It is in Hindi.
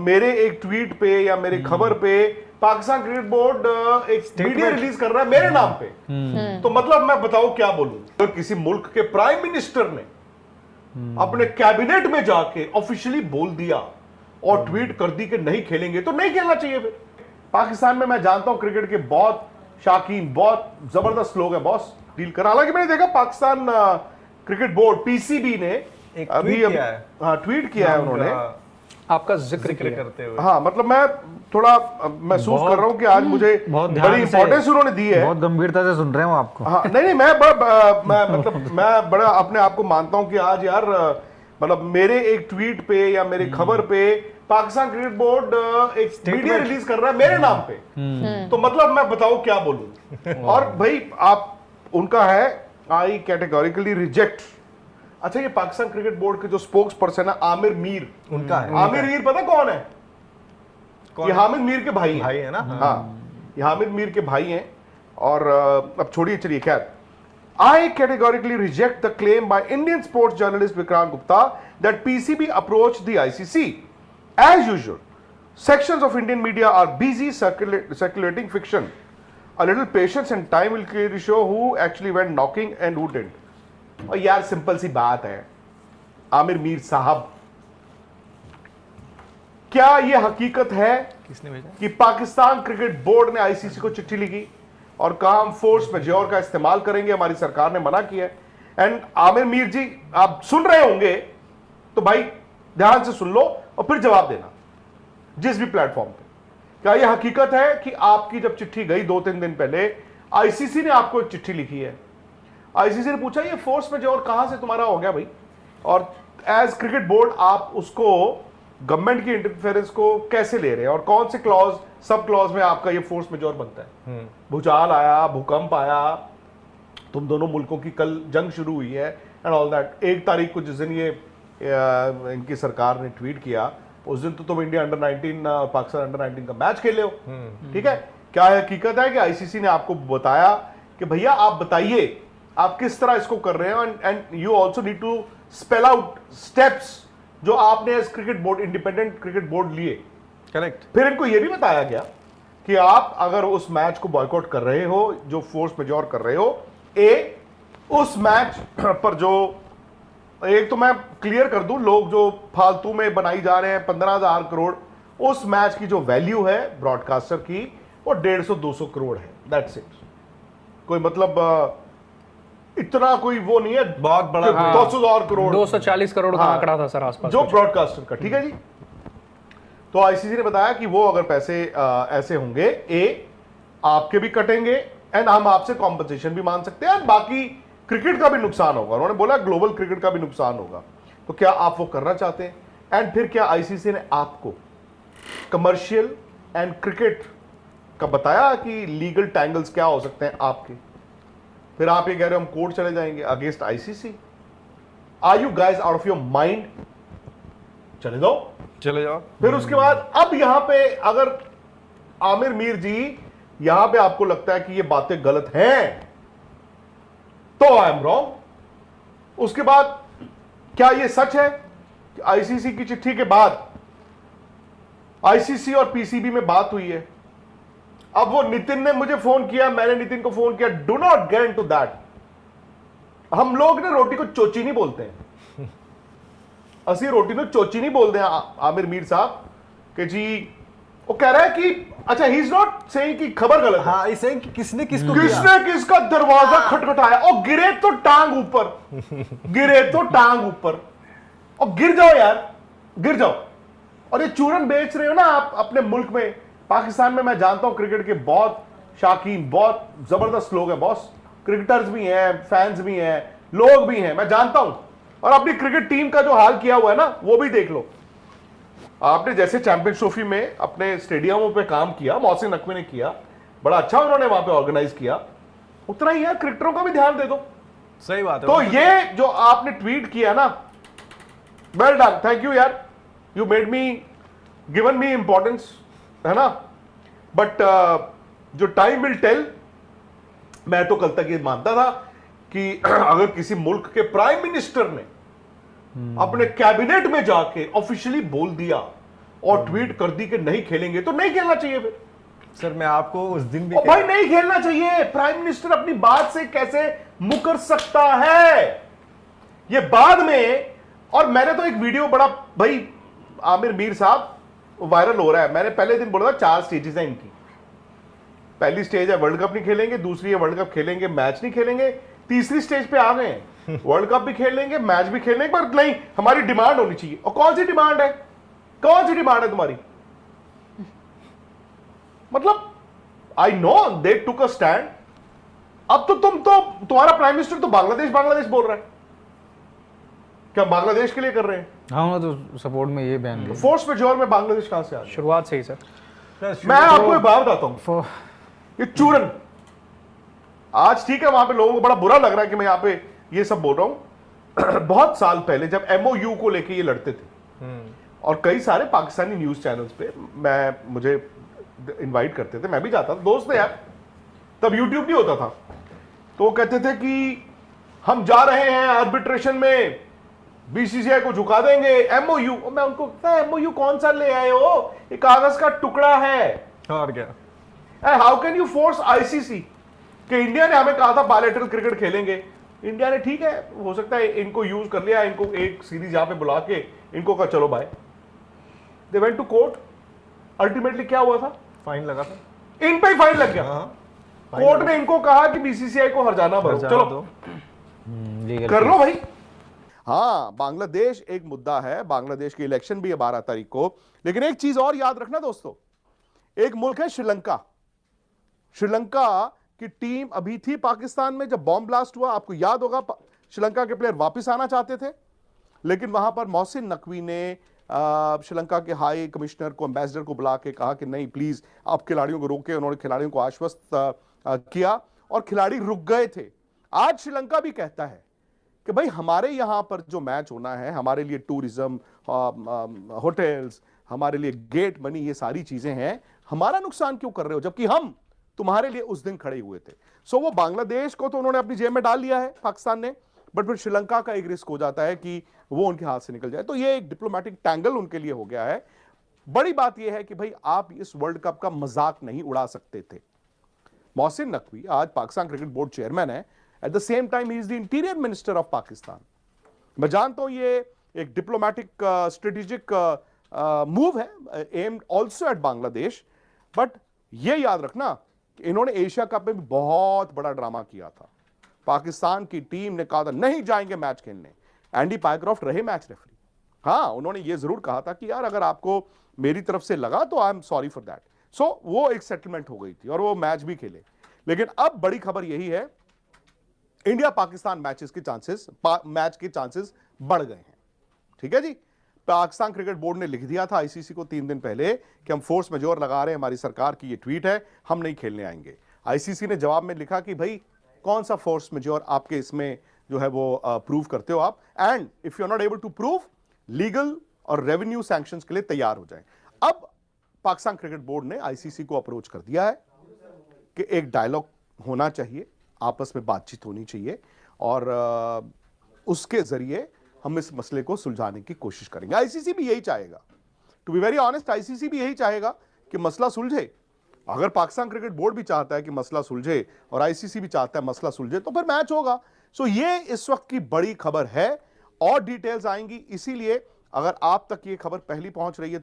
मेरे एक ट्वीट पे या मेरे खबर पे पाकिस्तान क्रिकेट बोर्ड एक वीडियो रिलीज कर रहा है मेरे नाम पे। तो मतलब मैं बताऊं क्या बोलूं। अगर किसी मुल्क के प्राइम मिनिस्टर ने अपने कैबिनेट में जाके ऑफिशियली बोल दिया और ट्वीट कर दी कि नहीं खेलेंगे तो नहीं खेलना चाहिए। फिर पाकिस्तान में मैं जानता हूं क्रिकेट के बहुत शाकीन, बहुत जबरदस्त लोग हैं बॉस, डील कर। हालांकि मैंने देखा पाकिस्तान क्रिकेट बोर्ड पीसीबी ने अभी ट्वीट किया है उन्होंने आपका जिक्र करते हुए। हाँ, मतलब मैं थोड़ा महसूस कर रहा हूँ कि आज मुझे बड़ी इंपॉर्टेंस उन्होंने दी है। बहुत गंभीरता से सुन रहे हो आपको। हाँ, नहीं मैं बड़ा अपने आप को मानता हूँ कि आज यार मतलब मेरे एक ट्वीट पे या मेरे खबर पे पाकिस्तान क्रिकेट बोर्ड एक वीडियो रिलीज कर रहा है मेरे नाम पे। तो मतलब मैं बताऊं क्या बोलूं। और भाई आप उनका है आई कैटेगोरिकली रिजेक्ट। अच्छा, ये पाकिस्तान क्रिकेट बोर्ड के जो स्पोक्स पर्सन है आमिर मीर, उनका है। आमिर मीर पता कौन है? ये हामिद मीर के भाई है ना। हाँ, ये हामिद मीर के भाई हैं। और अब छोड़िए, चलिए खैर। I categorically reject the claim by Indian sports journalist Vikrant Gupta that PCB approached the ICC. As usual, sections of Indian media are busy circulating fiction. A little patience and time will clearly show who actually went knocking and who didn't. और यार सिंपल सी बात है आमिर मीर साहब, क्या यह हकीकत है किसने भेजा कि पाकिस्तान क्रिकेट बोर्ड ने आईसीसी को चिट्ठी लिखी और कहा हम फोर्स मेजोर का इस्तेमाल करेंगे, हमारी सरकार ने मना किया है? एंड आमिर मीर जी, आप सुन रहे होंगे तो भाई ध्यान से सुन लो और फिर जवाब देना जिस भी प्लेटफॉर्म पे। क्या यह हकीकत है कि आपकी जब चिट्ठी गई 2-3 दिन पहले, आईसीसी ने आपको एक चिट्ठी लिखी है? आईसीसी ने पूछा ये फोर्स मेजोर कहां से तुम्हारा हो गया भाई, और एज क्रिकेट बोर्ड आप उसको गवर्नमेंट की इंटरफेरेंस को कैसे ले रहे हैं और कौन से क्लॉज सब क्लॉज में आपका ये फोर्स मेजोर बनता है? भूचाल आया, भूकंप आया, तुम दोनों मुल्कों की कल जंग शुरू हुई है एंड ऑल दैट। 1 तारीख को जिस दिन ये इनकी सरकार ने ट्वीट किया उस दिन तो तुम इंडिया अंडर 19 पाकिस्तान अंडर 19 का मैच खेले हो। ठीक है, क्या हकीकत है कि आईसीसी ने आपको बताया कि भैया आप बताइए आप किस तरह इसको कर रहे हो and you also need to spell out steps जो आपने as cricket board, independent cricket board लिए। करेक्ट। फिर इनको यह भी बताया गया कि आप अगर उस मैच को बॉयकॉट कर रहे हो, जो फोर्स मेजोर कर रहे हो, उस मैच पर जो एक तो मैं क्लियर कर दूं, लोग जो फालतू में बनाई जा रहे हैं 15,000 करोड़, उस मैच की जो वैल्यू है ब्रॉडकास्टर की वो 150-200 करोड़ है। That's it. कोई मतलब इतना कोई वो नहीं है बहुत बड़ा 200,000 करोड़, 240 करोड़ का आंकड़ा था सर आसपास जो ब्रॉडकास्टर का। ठीक है जी। तो आईसीसी ने बताया कि वो अगर पैसे ऐसे होंगे, आपके भी कटेंगे एंड हम आपसे कॉम्पनसेशन भी मान सकते हैं, बाकी क्रिकेट का भी नुकसान होगा। उन्होंने बोला ग्लोबल क्रिकेट का भी नुकसान होगा। तो क्या आप वो करना चाहते हैं? एंड फिर क्या आईसीसी ने आपको कमर्शियल एंड क्रिकेट का बताया कि लीगल टैंगल्स क्या हो सकते हैं आपके? फिर आप ये कह रहे हो हम कोर्ट चले जाएंगे against ICC. Are you guys out of your mind? चले जाओ। फिर उसके बाद अब यहां पे अगर आमिर मीर जी यहां पे आपको लगता है कि ये बातें गलत हैं तो आई एम रॉन्ग। उसके बाद क्या ये सच है कि आईसीसी की चिट्ठी के बाद आईसीसी और पीसीबी में बात हुई है? अब वो नितिन ने मुझे फोन किया, मैंने नितिन को फोन किया। Do not get into that. हम लोग ना रोटी को चोची नहीं बोलते हैं, असली रोटी को चोची नहीं बोलते हैं। आमिर मीर साहब कि जी वो कह रहा है कि अच्छा, ही इज नॉट सेइंग कि खबर गलत है। हाँ, इसे किसने किसका दरवाजा खटखटाया और गिरे तो टांग ऊपर, गिरे तो टांग ऊपर, और गिर जाओ यार, गिर जाओ। और ये चूरन बेच रहे हो ना आप अपने मुल्क में। पाकिस्तान में मैं जानता हूं क्रिकेट के बहुत शाकीन, बहुत जबरदस्त लोग हैं बॉस, क्रिकेटर्स भी हैं, फैंस भी हैं, लोग भी हैं, मैं जानता हूं। और अपनी क्रिकेट टीम का जो हाल किया हुआ है ना वो भी देख लो। आपने जैसे चैंपियंस ट्रॉफी में अपने स्टेडियमों पे काम किया, मोहसिन नकवी ने किया, बड़ा अच्छा उन्होंने वहां पे ऑर्गेनाइज किया, उतना ही यार क्रिकेटरों का भी ध्यान दे दो। सही बात है। तो ये जो आपने ट्वीट किया ना, वेल डन, थैंक यू यार, you made me, given me importance, है ना। बट जो टाइम विल टेल। मैं तो कल तक ये मानता था कि अगर किसी मुल्क के प्राइम मिनिस्टर ने अपने कैबिनेट में जाके ऑफिशियली बोल दिया और ट्वीट कर दी कि नहीं खेलेंगे, तो नहीं खेलना चाहिए फिर। सर मैं आपको उस दिन भी और भाई नहीं खेलना चाहिए। प्राइम मिनिस्टर अपनी बात से कैसे मुकर सकता है, ये बाद में। और मैंने तो एक वीडियो बड़ा भाई आमिर मीर साहब वायरल हो रहा है, मैंने पहले दिन बोला था 4 स्टेजेस हैं इनकी। पहली स्टेज है वर्ल्ड कप नहीं खेलेंगे, दूसरी है वर्ल्ड कप खेलेंगे मैच नहीं खेलेंगे, तीसरी स्टेज पे आ गए हैं वर्ल्ड कप भी खेल लेंगे मैच भी खेल लेंगे, पर नहीं हमारी डिमांड होनी चाहिए। और कौन सी डिमांड है, कौन सी डिमांड है तुम्हारी? मतलब I know they took a stand. अब तो तुम्हारा प्राइम मिनिस्टर तो बांग्लादेश बांग्लादेश बोल रहा है, क्या बांग्लादेश के लिए कर रहे हैं? हाँ तो सपोर्ट में ये बयान दिया। फोर्स मेजोर में बांग्लादेश कहां से आ गया? शुरुआत से ही सर। मैं आपको एक बात बताता हूं, ये चूरन आज ठीक है, वहां पे लोगों को बड़ा बुरा लग रहा है कि मैं यहां पे ये सब बोल रहा हूं। बहुत साल पहले जब एमओयू को लेके ये लड़ते थे और कई सारे पाकिस्तानी न्यूज चैनल्स पे मुझे इनवाइट करते थे, मैं भी जाता था, दोस्त थे यार, तब यूट्यूब नहीं होता था, तो वो कहते थे कि हम जा रहे हैं आर्बिट्रेशन में, बीसीसीआई को झुका देंगे। एमओयू, मैं उनको एमओयू कौन सा ले आए हो, ये कागज का टुकड़ा है। और क्या, how can you force ICC कि इंडिया ने हमें कहा था बायलैटरल क्रिकेट खेलेंगे, इंडिया ने ठीक है हो सकता है इनको यूज कर लिया, इनको एक सीरीज यहां पे बुला के इनको कहा चलो bye, they went to court, ultimately क्या हुआ था? फाइन लगा था, इन पे ही फाइन लग गया। कोर्ट ने इनको कहा कि बीसीसीआई को हरजाना भरो, चलो कर लो भाई। हाँ, बांग्लादेश एक मुद्दा है, बांग्लादेश की इलेक्शन भी है 12 तारीख को, लेकिन एक चीज और याद रखना दोस्तों, एक मुल्क है श्रीलंका। श्रीलंका की टीम अभी थी पाकिस्तान में जब बॉम्ब ब्लास्ट हुआ, आपको याद होगा, श्रीलंका के प्लेयर वापस आना चाहते थे, लेकिन वहां पर मोहसिन नकवी ने श्रीलंका के हाई कमिश्नर को, एम्बेसडर को बुला के कहा कि नहीं प्लीज आप खिलाड़ियों को रोके, उन्होंने खिलाड़ियों को आश्वस्त किया और खिलाड़ी रुक गए थे। आज श्रीलंका भी कहता है कि भाई हमारे यहां पर जो मैच होना है, हमारे लिए टूरिज्म, होटल्स, हमारे लिए गेट मनी, ये सारी चीजें हैं, हमारा नुकसान क्यों कर रहे हो, जबकि हम तुम्हारे लिए उस दिन खड़े हुए थे। सो वो बांग्लादेश को तो उन्होंने अपनी जेब में डाल लिया है पाकिस्तान ने, बट फिर श्रीलंका का एक रिस्क हो जाता है कि वो उनके हाथ से निकल जाए, तो ये एक डिप्लोमेटिक टैंगल उनके लिए हो गया है। बड़ी बात यह है कि भाई आप इस वर्ल्ड कप का मजाक नहीं उड़ा सकते थे। मोहसिन नकवी आज पाकिस्तान क्रिकेट बोर्ड चेयरमैन है, at the same time he is the interior minister of Pakistan. मैं जानता हूं ये एक डिप्लोमेटिक स्ट्रेटेजिक मूव है, aimed also at Bangladesh, but ये याद रखना कि इन्होंने एशिया कप में भी बहुत बड़ा ड्रामा किया था। पाकिस्तान की टीम ने कहा था नहीं जाएंगे मैच खेलने, एंडी पायक्रॉफ्ट रहे मैच रेफरी। हाँ, उन्होंने ये जरूर कहा था कि यार अगर आपको मेरी तरफ से लगा तो I am sorry for that. So वो एक सेटलमेंट हो गई थी और वो मैच भी खेले। लेकिन अब बड़ी खबर यही है, इंडिया पाकिस्तान मैच के चांसेस बढ़ गए हैं। ठीक है जी, पाकिस्तान क्रिकेट बोर्ड ने लिख दिया था आईसीसी को 3 दिन पहले कि हम फोर्स मेजोर लगा रहे हैं, हमारी सरकार की ये ट्वीट है, हम नहीं खेलने आएंगे। आईसीसी ने जवाब में लिखा कि भाई कौन सा फोर्स मेजोर आपके इसमें जो है वो प्रूव करते हो आप, and if you are not able to prove, legal और रेवेन्यू सैंक्शंस के लिए तैयार हो जाएं। अब पाकिस्तान क्रिकेट बोर्ड ने आईसीसी को अप्रोच कर दिया है कि एक डायलॉग होना चाहिए, आपस में बातचीत होनी चाहिए और उसके जरिए हम इस मसले को सुलझाने की कोशिश करेंगे। आईसीसी भी यही चाहेगा, to be very honest, ICC भी यही चाहेगा कि मसला सुलझे। अगर पाकिस्तान क्रिकेट बोर्ड भी चाहता है कि मसला सुलझे और आईसीसी भी चाहता है मसला सुलझे, तो फिर मैच होगा। सो ये इस वक्त की बड़ी खबर है, और डिटेल्स आएंगी, इसीलिए अगर आप तक ये खबर पहली पहुंच रही है